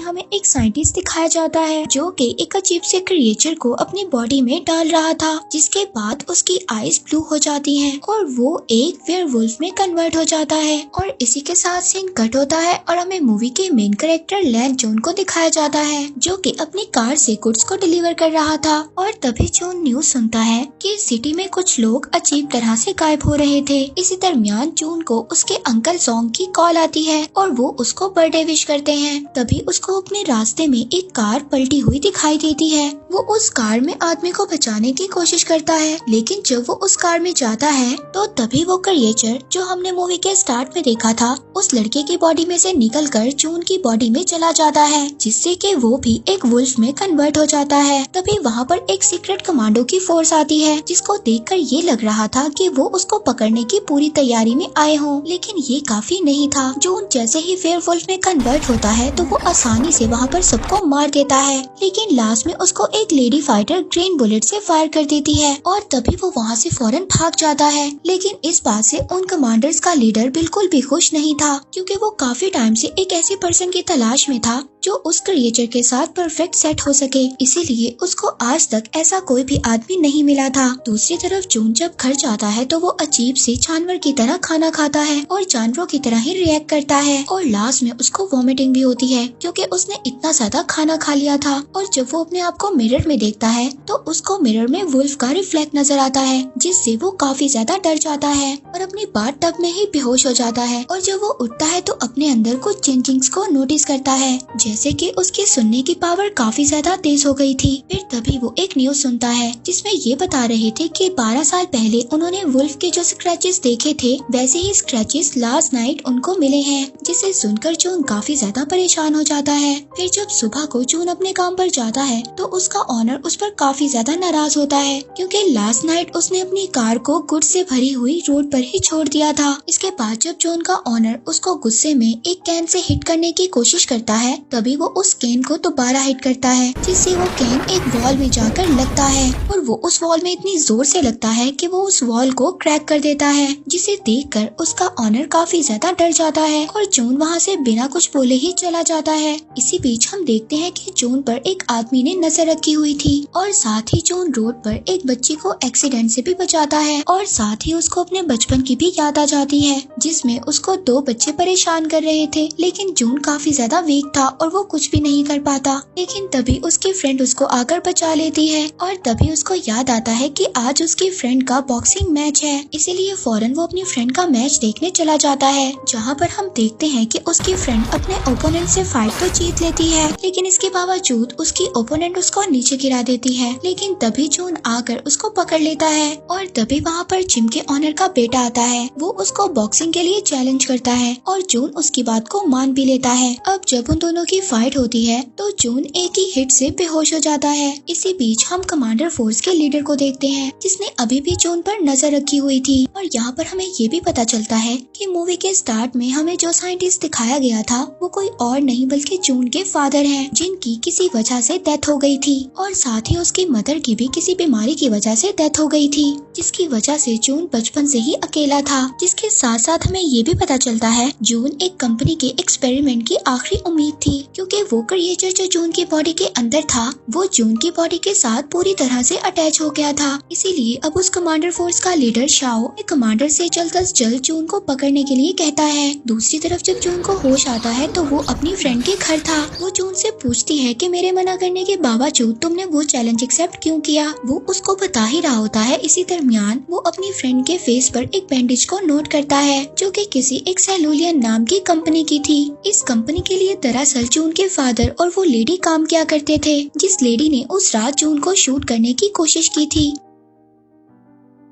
हमें एक साइंटिस्ट दिखाया जाता है जो कि एक अजीब से क्रिएचर को अपनी बॉडी में डाल रहा था, जिसके बाद उसकी आईज ब्लू हो जाती हैं और वो एक वेयरवुल्फ में कन्वर्ट हो जाता है। और इसी के साथ सीन कट होता है और हमें मूवी के मेन कैरेक्टर लैन जून को दिखाया जाता है जो कि अपनी कार से गुड्स को डिलीवर कर रहा था। और तभी जून न्यूज सुनता है कि सिटी में कुछ लोग अजीब तरह से गायब हो रहे थे। इसी दरमियान जून को उसके अंकल सॉन्ग की कॉल आती है और वो उसको बर्थडे विश करते हैं। तभी उसको अपने रास्ते में एक कार पलटी हुई दिखाई देती है। वो उस कार में आदमी को बचाने की कोशिश करता है, लेकिन जब वो उस कार में जाता है तो तभी वो क्रिएचर जो हमने मूवी के स्टार्ट में देखा था उस लड़के की बॉडी में से निकलकर जून की बॉडी में चला जाता है, जिससे कि वो भी एक वुल्फ में कन्वर्ट हो जाता है। तभी वहाँ पर एक सीक्रेट कमांडो की फोर्स आती है, जिसको देखकर ये लग रहा था कि वो उसको पकड़ने की पूरी तैयारी में आए हों, लेकिन ये काफी नहीं था। जून जैसे ही वेयरवुल्फ में कन्वर्ट होता है तो वो आसानी से वहाँ पर सबको मार देता है, लेकिन लास्ट में उसको एक लेडी फाइटर ग्रीन बुलेट से फायर कर देती है और तभी वो वहाँ से फौरन भाग जाता है। लेकिन इस बात से उन कमांडर्स का लीडर बिल्कुल भी खुश नहीं था, क्योंकि वो काफी टाइम से एक ऐसे पर्सन की तलाश में था जो उस क्रिएचर के साथ परफेक्ट सेट हो सके, इसीलिए उसको आज तक ऐसा कोई भी आदमी नहीं मिला था। दूसरी तरफ जून जब घर जाता है तो वो अजीब से जानवर की तरह खाना खाता है और जानवरों की तरह ही रिएक्ट करता है और लास्ट में उसको वॉमिटिंग भी होती है, क्योंकि उसने इतना ज्यादा खाना खा लिया था। और जब वो अपने आप को मिरर में देखता है तो उसको मिरर में वुल्फ का रिफ्लेक्ट नजर आता है, जिससे वो काफी ज्यादा डर जाता है और अपनी बाथ टब में ही बेहोश हो जाता है। और जब वो उठता है तो अपने अंदर कुछ चेंजिंग्स को नोटिस करता है, जैसे कि उसकी सुनने की पावर काफी ज्यादा तेज हो गई थी। फिर तभी वो एक न्यूज सुनता है जिसमें ये बता रहे थे कि 12 साल पहले उन्होंने वुल्फ के जो स्क्रैचेस देखे थे वैसे ही स्क्रैचेस लास्ट नाइट उनको मिले हैं, जिसे सुनकर जून काफी ज्यादा परेशान हो जाता है। फिर जब सुबह को जून अपने काम पर जाता है तो उसका ऑनर उस पर काफी ज्यादा नाराज होता है, क्योंकि लास्ट नाइट उसने अपनी कार को गुड्स से भरी हुई रोड पर ही छोड़ दिया था। इसके बाद जब जून का ऑनर उसको गुस्से में एक कैन से हिट करने की कोशिश करता है तभी वो उस कैन को दोबारा हिट करता है, जिससे वो कैन एक वॉल में जाकर लगता है और वो उस वॉल में इतनी जोर से लगता है कि वो उस वॉल को क्रैक कर देता है, जिसे देखकर उसका ऑनर काफी ज्यादा डर जाता है और जून वहाँ से बिना कुछ बोले ही चला जाता है। इसी बीच हम देखते हैं कि जून पर एक आदमी ने नजर रखी हुई थी और साथ ही जून रोड पर एक बच्ची को एक्सीडेंट से भी बचाता है और साथ ही उसको अपने बचपन की भी याद आ जाती है, जिसमें उसको 2 बच्चे परेशान कर रहे थे, लेकिन जून काफी ज्यादा वीक था और वो कुछ भी नहीं कर पाता। लेकिन तभी उसकी फ्रेंड उसको आकर बचा लेती है और तभी उसको याद आता है कि आज उसकी फ्रेंड का बॉक्सिंग मैच है, इसीलिए फौरन वो अपनी फ्रेंड का मैच देखने चला जाता है, जहाँ पर हम देखते हैं कि उसकी फ्रेंड अपने ओपोनेंट से फाइट तो जीत लेती है, लेकिन इसके बावजूद उसकी ओपोनेंट उसको नीचे गिरा देती है। लेकिन तभी जून आकर उसको पकड़ लेता है और तभी वहाँ पर जिम के ऑनर का बेटा आता है। वो उसको बॉक्सिंग के लिए चैलेंज करता है और जून उसकी बात को मान भी लेता है। अब जब उन दोनों की फाइट होती है तो जून एक ही हिट से बेहोश हो जाता है। इसी बीच हम कमांडर फोर्स के लीडर को देखते हैं, जिसने अभी भी जून पर नजर रखी हुई थी। और यहाँ पर हमें ये भी पता चलता है कि मूवी के स्टार्ट में हमें जो साइंटिस्ट दिखाया गया था वो कोई और नहीं बल्कि जून के फादर हैं, जिनकी किसी वजह से डेथ हो गई थी और साथ ही उसकी मदर की भी किसी बीमारी की वजह से डेथ हो गई थी, जिसकी वजह से जून बचपन से ही अकेला था। जिसके साथ साथ हमें ये भी पता चलता है जून एक कंपनी के एक्सपेरिमेंट की आखिरी उम्मीद थी, क्योंकि वो क्रिएचर जो जून की बॉडी के अंदर था वो जून की बॉडी के साथ पूरी तरह से अटैच हो गया था। इसीलिए अब उस कमांडर फोर्स का लीडर शाओ कमांडर से जल्द अज जल्द जून को पकड़ने के लिए कहता है। दूसरी तरफ जब जून को होश आता है तो वो अपनी फ्रेंड के घर था। वो जून से पूछती है कि मेरे मना करने के बावजूद तुमने वो चैलेंज एक्सेप्ट क्यों किया। वो उसको बता ही रहा होता है। इसी दरमियान वो अपनी फ्रेंड के फेस पर एक बैंडेज को नोट करता है, जो कि किसी एक सेलुलियन नाम की कंपनी की थी। इस कंपनी के लिए दरअसल जून के फादर और वो लेडी काम किया करते थे, जिस लेडी ने उस रात जून को शूट करने की कोशिश की थी।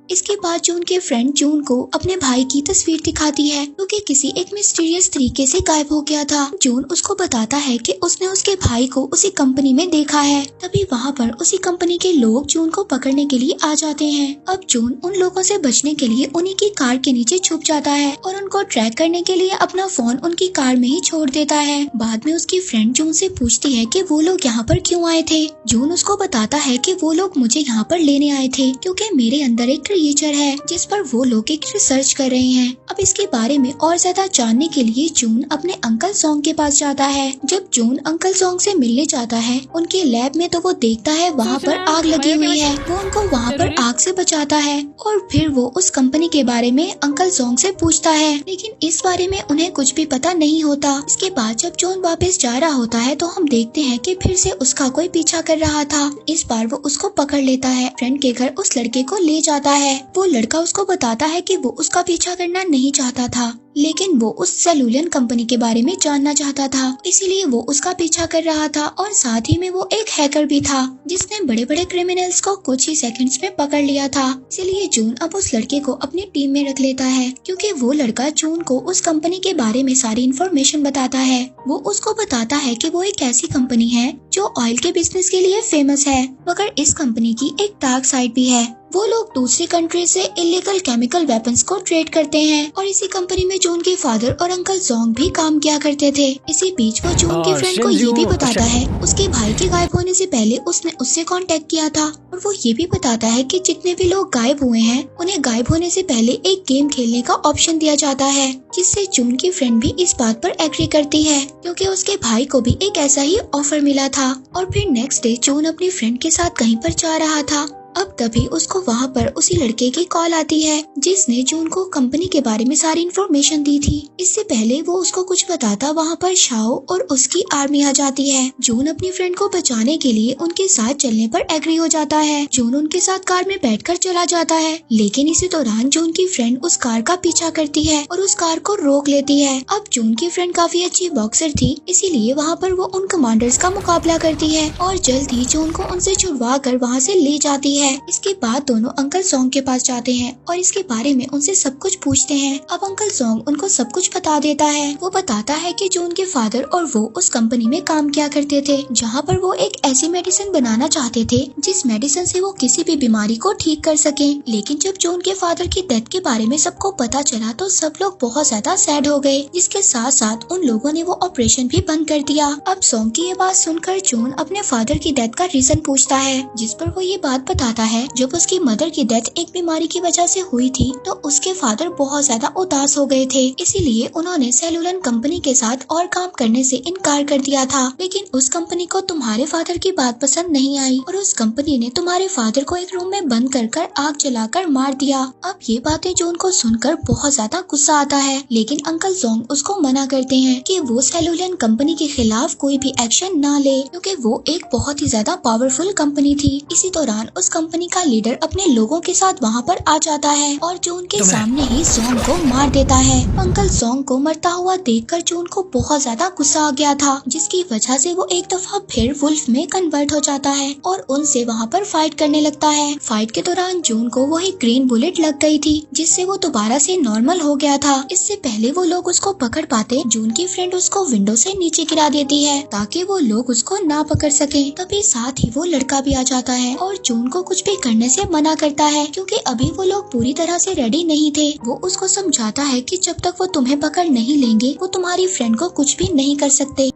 इसके बाद जून के फ्रेंड जून को अपने भाई की तस्वीर दिखाती है, जो कि किसी एक मिस्टीरियस तरीके से गायब हो गया था। जून उसको बताता है कि उसने उसके भाई को उसी कंपनी में देखा है। तभी वहाँ पर उसी कंपनी के लोग जून को पकड़ने के लिए आ जाते हैं। अब जून उन लोगों से बचने के लिए उन्हीं की कार के नीचे छुप जाता है और उनको ट्रैक करने के लिए अपना फोन उनकी कार में ही छोड़ देता है। बाद में उसकी फ्रेंड जून से पूछती है कि वो लोग यहाँ पर क्यों आए थे। जून उसको बताता है कि वो लोग मुझे यहाँ पर लेने आए थे, क्योंकि मेरे अंदर एक क्रिएचर है जिस पर वो लोग एक रिसर्च कर रहे हैं। अब इसके बारे में और ज्यादा जानने के लिए जून अपने अंकल सॉन्ग के पास जाता है। जब जून अंकल सॉन्ग से मिलने जाता है उनके लैब में तो वो देखता है वहाँ पर आग लगी हुई है। वो उनको वहाँ पर आग से बचाता है और फिर वो उस कंपनी के बारे में अंकल सॉन्ग से पूछता है, लेकिन इस बारे में उन्हें कुछ भी पता नहीं होता। इसके बाद जब जून वापस जा रहा होता है तो हम देखते हैं कि फिर से उसका कोई पीछा कर रहा था। इस बार वो उसको पकड़ लेता है, फ्रेंड के घर उस लड़के को ले जाता है। वो लड़का उसको बताता है कि वो उसका पीछा करना नहीं चाहता था, लेकिन वो उस सेलुलियन कंपनी के बारे में जानना चाहता था, इसीलिए वो उसका पीछा कर रहा था। और साथ ही में वो एक हैकर भी था जिसने बड़े बड़े क्रिमिनल्स को कुछ ही सेकंड्स में पकड़ लिया था। इसीलिए जून अब उस लड़के को अपनी टीम में रख लेता है, क्योंकि वो लड़का जून को उस कंपनी के बारे में सारी इन्फॉर्मेशन बताता है। वो उसको बताता है कि वो एक ऐसी कंपनी है जो ऑयल के बिजनेस के लिए फेमस है, मगर इस कंपनी की एक डार्क साइड भी है। वो लोग दूसरी कंट्री से इलीगल केमिकल वेपन्स को ट्रेड करते हैं और इसी कंपनी में जून के फादर और अंकल जोंग भी काम किया करते थे। इसी बीच वो जून के फ्रेंड को ये भी बताता है उसके भाई के गायब होने से पहले उसने उससे कांटेक्ट किया था, और वो ये भी बताता है कि जितने भी लोग गायब हुए हैं उन्हें गायब होने से पहले एक गेम खेलने का ऑप्शन दिया जाता है, जिससे जून की फ्रेंड भी इस बात पर एग्री करती है, क्योंकि उसके भाई को भी एक ऐसा ही ऑफर मिला था। और फिर नेक्स्ट डे जून अपनी फ्रेंड के साथ कहीं पर जा रहा था। अब तभी उसको वहाँ पर उसी लड़के की कॉल आती है जिसने जून को कंपनी के बारे में सारी इन्फॉर्मेशन दी थी। इससे पहले वो उसको कुछ बताता वहाँ पर शाओ और उसकी आर्मी आ जाती है। जून अपनी फ्रेंड को बचाने के लिए उनके साथ चलने पर एग्री हो जाता है। जून उनके साथ कार में बैठकर चला जाता है, लेकिन इसी दौरान जून की फ्रेंड उस कार का पीछा करती है और उस कार को रोक लेती है। अब जून की फ्रेंड काफी अच्छी बॉक्सर थी, इसीलिए वहाँ पर वो उन कमांडर्स का मुकाबला करती है और जल्द ही जून को उनसे छुड़वा कर वहाँ से ले जाती है। इसके बाद दोनों अंकल सॉन्ग के पास जाते हैं और इसके बारे में उनसे सब कुछ पूछते हैं। अब अंकल सॉन्ग उनको सब कुछ बता देता है। वो बताता है कि जून के फादर और वो उस कंपनी में काम किया करते थे जहाँ पर वो एक ऐसी मेडिसिन बनाना चाहते थे जिस मेडिसिन से वो किसी भी बीमारी को ठीक कर सके। लेकिन जब जून के फादर की डेथ के बारे में सबको पता चला तो सब लोग बहुत ज्यादा सैड हो गए, जिसके साथ साथ उन लोगों ने वो ऑपरेशन भी बंद कर दिया। अब सॉन्ग की ये बात सुनकर जून अपने फादर की डेथ का रीजन पूछता है, जिस पर वो ये बात बताता है जब उसकी मदर की डेथ एक बीमारी की वजह से हुई थी तो उसके फादर बहुत ज्यादा उदास हो गए थे, इसीलिए उन्होंने सेलुलन कंपनी के साथ और काम करने से इनकार कर दिया था। लेकिन उस कंपनी को तुम्हारे फादर की बात पसंद नहीं आई और उस कंपनी ने तुम्हारे फादर को एक रूम में बंद कर आग जलाकर मार दिया। अब ये बातें जून को सुनकर बहुत ज्यादा गुस्सा आता है, लेकिन अंकल जोंग उसको मना करते हैं कि वो सेलुलन कंपनी के खिलाफ कोई भी एक्शन ना ले, क्योंकि वो एक बहुत ही ज्यादा पावरफुल कंपनी थी। इसी दौरान उस कंपनी का लीडर अपने लोगों के साथ वहाँ पर आ जाता है और जून के सामने ही जोंग को मार देता है। अंकल जोंग को मरता हुआ देखकर जून को बहुत ज्यादा गुस्सा आ गया था, जिसकी वजह से वो एक दफा फिर वुल्फ में कन्वर्ट हो जाता है और उनसे वहाँ पर फाइट करने लगता है। फाइट के दौरान जून को वही ग्रीन बुलेट लग गई थी, जिससे वो दोबारा से नॉर्मल हो गया था। इससे पहले वो लोग उसको पकड़ पाते, जून की फ्रेंड उसको विंडो से नीचे गिरा देती है ताकि वो लोग उसको ना पकड़ सके। तभी साथ ही वो लड़का भी आ जाता है और जून को कुछ भी करने से मना करता है, क्योंकि अभी वो लोग पूरी तरह से रेडी नहीं थे। वो उसको समझाता है कि जब तक वो तुम्हें पकड़ नहीं लेंगे वो तुम्हारी फ्रेंड को कुछ भी नहीं कर सकते।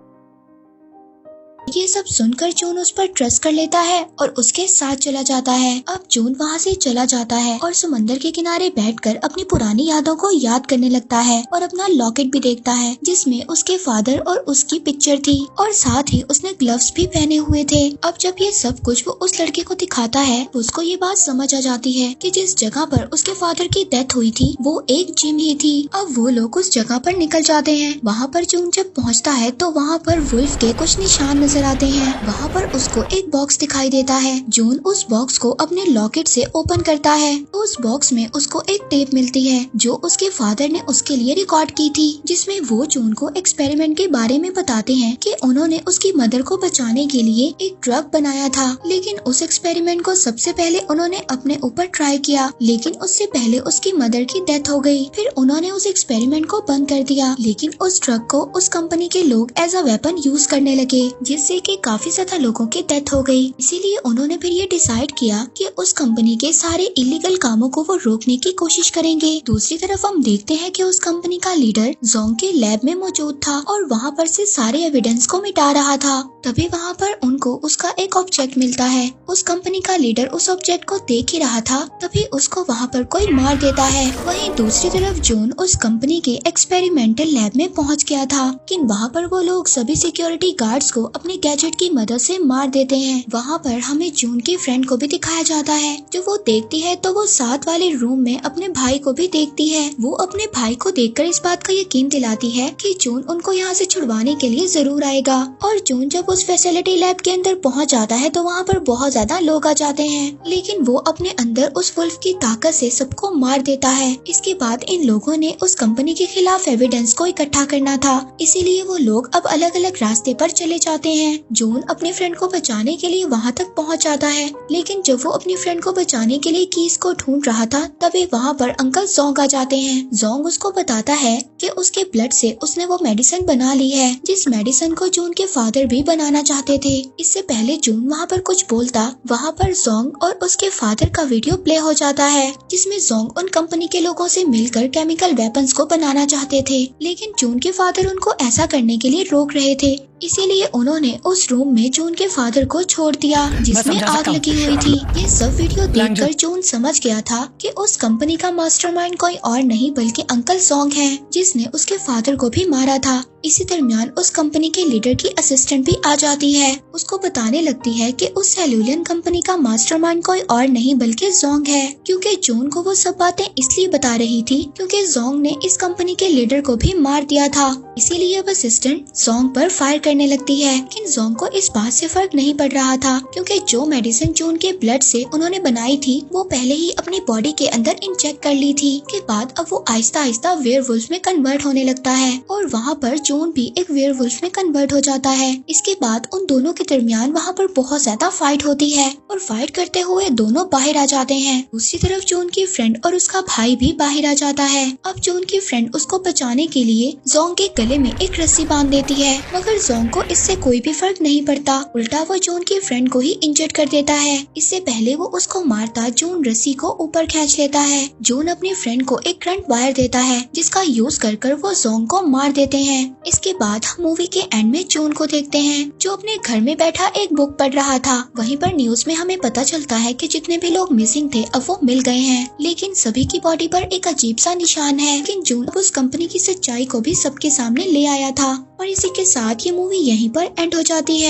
ये सब सुनकर जून उस पर ट्रस्ट कर लेता है और उसके साथ चला जाता है। अब जून वहाँ से चला जाता है और समंदर के किनारे बैठकर अपनी पुरानी यादों को याद करने लगता है और अपना लॉकेट भी देखता है जिसमें उसके फादर और उसकी पिक्चर थी और साथ ही उसने ग्लव्स भी पहने हुए थे। अब जब ये सब कुछ वो उस लड़के को दिखाता है तो उसको ये बात समझ आ जाती है कि जिस जगह पर उसके फादर की डेथ हुई थी वो एक जिम ही थी। अब वो लोग उस जगह पर निकल जाते हैं। वहाँ पर जून जब पहुँचता है तो वहाँ पर वुल्फ के कुछ निशान नजर आते हैं। वहाँ पर उसको एक बॉक्स दिखाई देता है। जून उस बॉक्स को अपने लॉकेट से ओपन करता है तो उस बॉक्स में उसको एक टेप मिलती है जो उसके फादर ने उसके लिए रिकॉर्ड की थी, जिसमें वो जून को एक्सपेरिमेंट के बारे में बताते हैं कि उन्होंने उसकी मदर को बचाने के लिए एक ड्रग बनाया था। लेकिन उस एक्सपेरिमेंट को सबसे पहले उन्होंने अपने ऊपर ट्राई किया, लेकिन उससे पहले उसकी मदर की डेथ हो गई। फिर उन्होंने उस एक्सपेरिमेंट को बंद कर दिया, लेकिन उस ड्रग को उस कंपनी के लोग एज अ वेपन यूज करने लगे, जिससे के काफी ज्यादा लोगों की डेथ हो गई। इसीलिए उन्होंने फिर ये डिसाइड किया कि उस कंपनी के सारे इलीगल कामों को वो रोकने की कोशिश करेंगे। दूसरी तरफ हम देखते हैं कि उस कंपनी का लीडर जोंग के लैब में मौजूद था और वहाँ पर से सारे एविडेंस को मिटा रहा था। तभी वहाँ पर उनको उसका एक ऑब्जेक्ट मिलता है। उस कंपनी का लीडर उस ऑब्जेक्ट को देख ही रहा था, तभी उसको वहाँ पर कोई मार देता है। वहीं दूसरी तरफ जून उस कंपनी के एक्सपेरिमेंटल लैब में पहुँच गया था, लेकिन वहाँ पर वो लोग सभी सिक्योरिटी गार्ड्स को अपने गैजेट की मदद से मार देते हैं। वहाँ पर हमें जून की फ्रेंड को भी दिखाया जाता है। जो वो देखती है तो वो साथ वाले रूम में अपने भाई को भी देखती है। वो अपने भाई को देखकर इस बात का यकीन दिलाती है कि जून उनको यहाँ से छुड़वाने के लिए जरूर आएगा। और जून जब उस फैसिलिटी लैब के अंदर पहुँच जाता है तो वहाँ पर बहुत ज्यादा लोग आ जाते हैं, लेकिन वो अपने अंदर उस वुल्फ की ताकत से सबको मार देता है। इसके बाद इन लोगों ने उस कंपनी के खिलाफ एविडेंस को इकट्ठा करना था, इसीलिए वो लोग अब अलग अलग रास्ते पर चले जाते हैं। जून अपनी फ्रेंड को बचाने के लिए वहाँ तक पहुँच जाता है, लेकिन जब वो अपनी फ्रेंड को बचाने के लिए कीज को ढूंढ रहा था तभी वहाँ पर अंकल जोंग आ जाते हैं। जोंग उसको बताता है कि उसके ब्लड से उसने वो मेडिसिन बना ली है, जिस मेडिसिन को जून के फादर भी बनाना चाहते थे। इससे पहले जून वहाँ पर कुछ बोलता, वहाँ पर जोंग और उसके फादर का वीडियो प्ले हो जाता है, जिसमें जोंग उन कंपनी के लोगों से मिलकर केमिकल वेपन्स को बनाना चाहते थे, लेकिन जून के फादर उनको ऐसा करने के लिए रोक रहे थे। इसीलिए उन्होंने उस रूम में जून के फादर को छोड़ दिया जिसमें आग लगी हुई थी। ये सब वीडियो देखकर जून समझ गया था कि उस कंपनी का मास्टरमाइंड कोई और नहीं बल्कि अंकल जोंग है, जिसने उसके फादर को भी मारा था। इसी दरमियान उस कंपनी के लीडर की असिस्टेंट भी आ जाती है। उसको बताने लगती है कि उस सेल्यूलियन कंपनी का मास्टरमाइंड कोई और नहीं बल्कि जोंग है, क्योंकि जून को वो सब बातें इसलिए बता रही थी क्योंकि जोंग ने इस कंपनी के लीडर को भी मार दिया था। इसीलिए अब असिस्टेंट जोंग पर फायर करने लगती है, लेकिन जोंग को इस बात से फर्क नहीं पड़ रहा था क्योंकि जो मेडिसिन जून के ब्लड से उन्होंने बनाई थी वो पहले ही अपनी बॉडी के अंदर इंजेक्ट कर ली थी। के बाद अब वो आहिस्ता आहिस्ता वेयरवुल्फ में कन्वर्ट होने लगता है और वहाँ पर जून भी एक वेयरवुल्फ में कन्वर्ट हो जाता है। इसके बाद उन दोनों के दरमियान वहाँ पर बहुत ज्यादा फाइट होती है और फाइट करते हुए दोनों बाहर आ जाते हैं। दूसरी तरफ जून की फ्रेंड और उसका भाई भी बाहर आ जाता है। अब जून की फ्रेंड उसको बचाने के लिए जोंग के गले में एक रस्सी बांध देती है, मगर जोंग को इससे कोई भी फर्क नहीं पड़ता। उल्टा वो जून की फ्रेंड को ही इंजर्ड कर देता है। इससे पहले वो उसको मारता जून रस्सी को ऊपर खींच लेता है। जून अपनी फ्रेंड को एक करंट वायर देता है जिसका यूज कर वो जोंग को मार देते हैं। इसके बाद हम मूवी के एंड में जून को देखते हैं जो अपने घर में बैठा एक बुक पढ़ रहा था। वहीं पर न्यूज में हमें पता चलता है कि जितने भी लोग मिसिंग थे अब वो मिल गए हैं, लेकिन सभी की बॉडी पर एक अजीब सा निशान है। लेकिन जून उस कंपनी की सच्चाई को भी सबके सामने ले आया था। और इसी के साथ ये मूवी यहीं पर एंड हो जाती है।